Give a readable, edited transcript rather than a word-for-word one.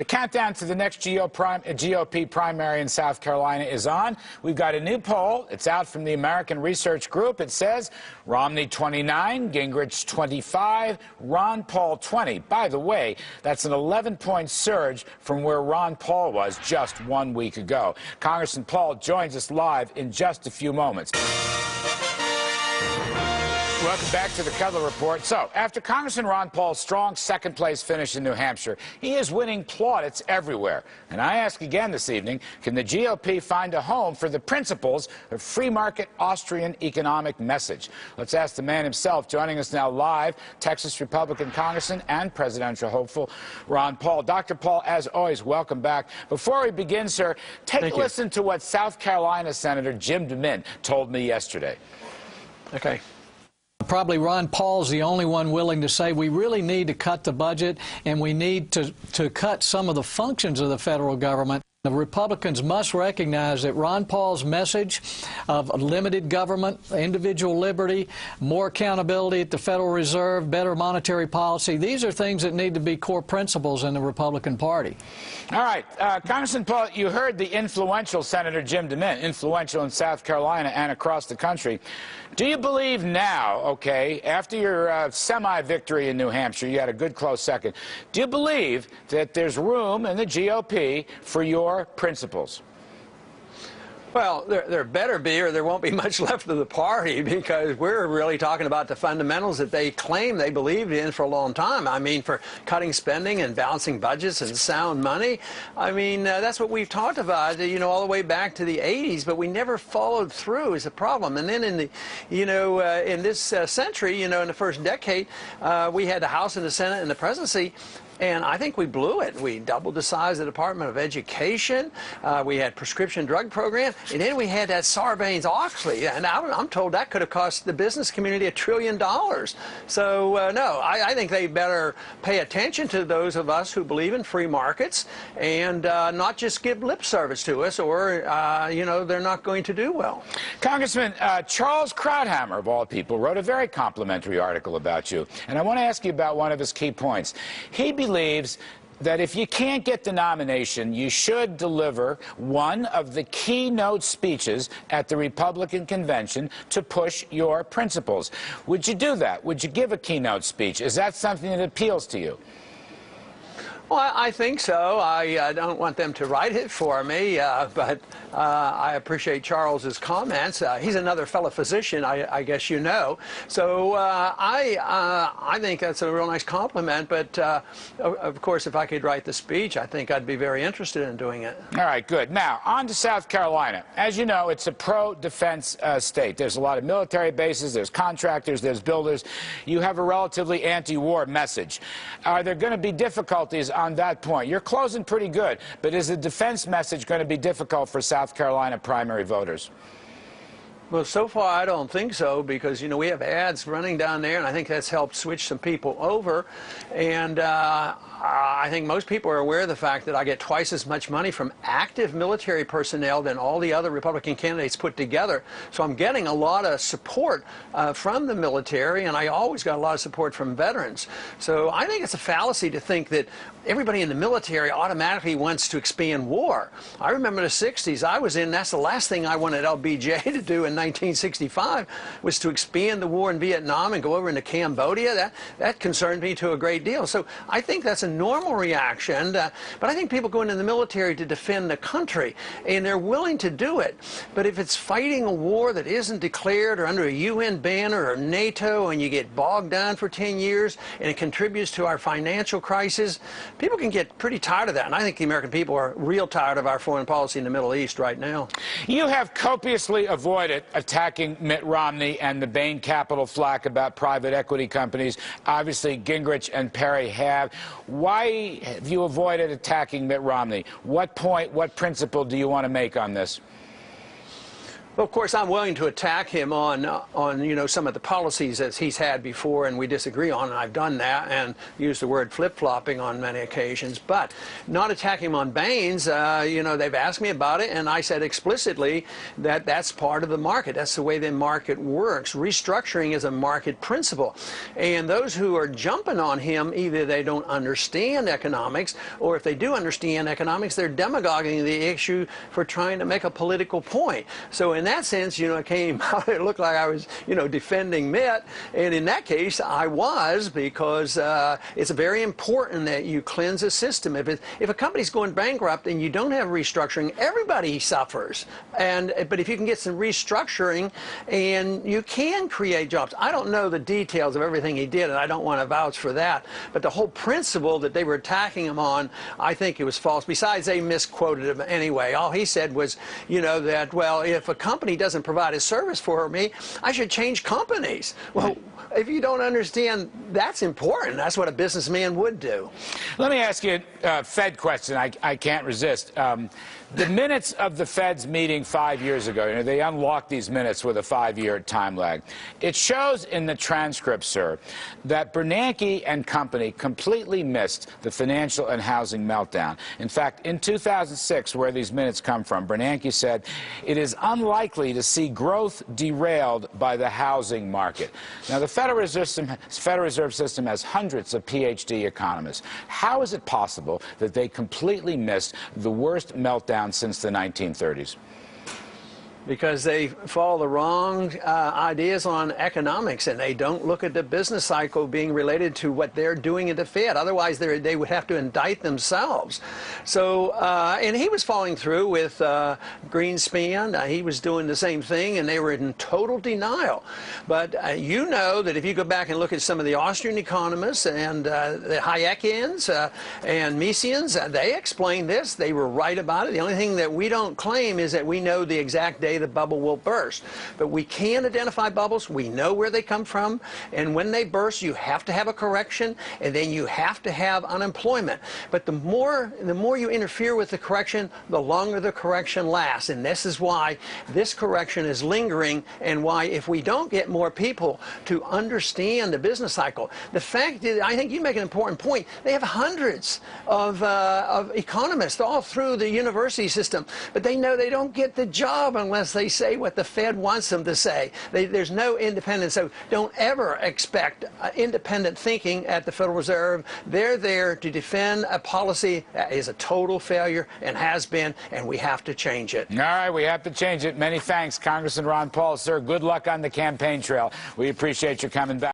The countdown to the next GOP primary in South Carolina is on. We've got a new poll. It's out from the American Research Group. It says Romney 29, Gingrich 25, Ron Paul 20. By the way, that's an 11-point surge from where Ron Paul was just 1 week ago. Congressman Paul joins us live in just a few moments. Welcome back to the Kudlow Report. So, after Congressman Ron Paul's strong second-place finish in New Hampshire, he is winning plaudits everywhere. And I ask again this evening, can the GOP find a home for the principles of free market Austrian economic message? Let's ask the man himself, joining us now live, Texas Republican Congressman and presidential hopeful Ron Paul. Dr. Paul, as always, welcome back. Before we begin, sir, take a listen to what South Carolina Senator Jim DeMint told me yesterday. Okay. Probably Ron Paul's the only one willing to say we really need to cut the budget and we need to cut some of the functions of the federal government. The Republicans must recognize that Ron Paul's message of limited government, individual liberty, more accountability at the Federal Reserve, better monetary policy, these are things that need to be core principles in the Republican Party. All right. Congressman Paul, you heard the influential Senator Jim DeMint, influential in South Carolina and across the country. Do you believe now, okay, after your semi-victory in New Hampshire, you had a good close second, do you believe that there's room in the GOP for your principles? Well, there better be, or there won't be much left of the party, because we're really talking about the fundamentals that they claim they believed in for a long time. I mean, for cutting spending and balancing budgets and sound money. I mean, that's what we've talked about, you know, all the way back to the 80s, but we never followed through is a problem. And then in the, you know, in this century, you know, in the first decade, we had the House and the Senate and the presidency. And I think we blew it. We doubled the size of the Department of Education. We had prescription drug program. And then we had that Sarbanes-Oxley. And I'm told that could have cost the business community $1 trillion. So, no, I think they better pay attention to those of us who believe in free markets and not just give lip service to us, or, you know, they're not going to do well. Congressman, Charles Krauthammer, of all people, wrote a very complimentary article about you. And I want to ask you about one of his key points. He believes that if you can't get the nomination, you should deliver one of the keynote speeches at the Republican convention to push your principles. Would you do that? Would you give a keynote speech? Is that something that appeals to you? Well, I think so. I don't want them to write it for me, but I appreciate Charles's comments. He's another fellow physician, I guess you know. So I think that's a real nice compliment. But of course, if I could write the speech, I think I'd be very interested in doing it. All right, good. Now, on to South Carolina. As you know, it's a pro-defense state. There's a lot of military bases, there's contractors, there's builders. You have a relatively anti-war message. Are there going to be difficulties on that point? You're closing pretty good, but is the defense message going to be difficult for South Carolina primary voters? Well, so far I don't think so, because, you know, we have ads running down there, and I think that's helped switch some people over. And I think most people are aware of the fact that I get twice as much money from active military personnel than all the other Republican candidates put together. So I'm getting a lot of support from the military, and I always got a lot of support from veterans. So I think it's a fallacy to think that everybody in the military automatically wants to expand war. I remember the 60s, I was in, that's the last thing I wanted LBJ to do in 1965, was to expand the war in Vietnam and go over into Cambodia. That concerned me to a great deal. So I think that's a normal reaction, but I think people go into the military to defend the country, and they're willing to do it. But if it's fighting a war that isn't declared or under a UN banner or NATO, and you get bogged down for 10 years and it contributes to our financial crisis, people can get pretty tired of that. And I think the American people are real tired of our foreign policy in the Middle East right now. You have copiously avoided attacking Mitt Romney and the Bain Capital flack about private equity companies. Obviously, Gingrich and Perry have. Why have you avoided attacking Mitt Romney? What point, what principle do you want to make on this? Well, of course, I'm willing to attack him on some of the policies that he's had before and we disagree on, and I've done that and used the word flip-flopping on many occasions, but not attacking him on Baines. They've asked me about it, and I said explicitly that that's part of the market. That's the way the market works. Restructuring is a market principle, and those who are jumping on him, either they don't understand economics, or if they do understand economics, they're demagoguing the issue for trying to make a political point. So in that sense, it came out, it looked like I was, defending Mitt, and in that case, I was, because it's very important that you cleanse a system. If a company's going bankrupt and you don't have restructuring, everybody suffers. But if you can get some restructuring, and you can create jobs. I don't know the details of everything he did, and I don't want to vouch for that, but the whole principle that they were attacking him on, I think it was false. Besides, they misquoted him anyway. All he said was, that, well, if a company doesn't provide a service for me, I should change companies. Well, if you don't understand, that's important. That's what a businessman would do. Let me ask you a Fed question I can't resist. The minutes of the Fed's meeting 5 years ago, they unlocked these minutes with a 5-year time lag. It shows in the transcript, sir, that Bernanke and company completely missed the financial and housing meltdown. In fact, in 2006, where these minutes come from, Bernanke said, it is unlikely to see growth derailed by the housing market. Now, the Federal Reserve System has hundreds of PhD economists. How is it possible that they completely missed the worst meltdown since the 1930s? Because they follow the wrong ideas on economics, and they don't look at the business cycle being related to what they're doing at the Fed. Otherwise, they would have to indict themselves. So, and he was following through with Greenspan. He was doing the same thing, and they were in total denial. But you know that if you go back and look at some of the Austrian economists and the Hayekians and Misesians, they explained this. They were right about it. The only thing that we don't claim is that we know the exact day the bubble will burst. But we can identify bubbles. We know where they come from. And when they burst, you have to have a correction, and then you have to have unemployment. But the more you interfere with the correction, the longer the correction lasts. And this is why this correction is lingering, and why if we don't get more people to understand the business cycle, the fact is, I think you make an important point, they have hundreds of economists all through the university system, but they know they don't get the job unless they say what the Fed wants them to say. There's no independence, so don't ever expect independent thinking at the Federal Reserve. They're there to defend a policy that is a total failure and has been, and we have to change it. All right, we have to change it. Many thanks, Congressman Ron Paul. Sir, good luck on the campaign trail. We appreciate you coming back.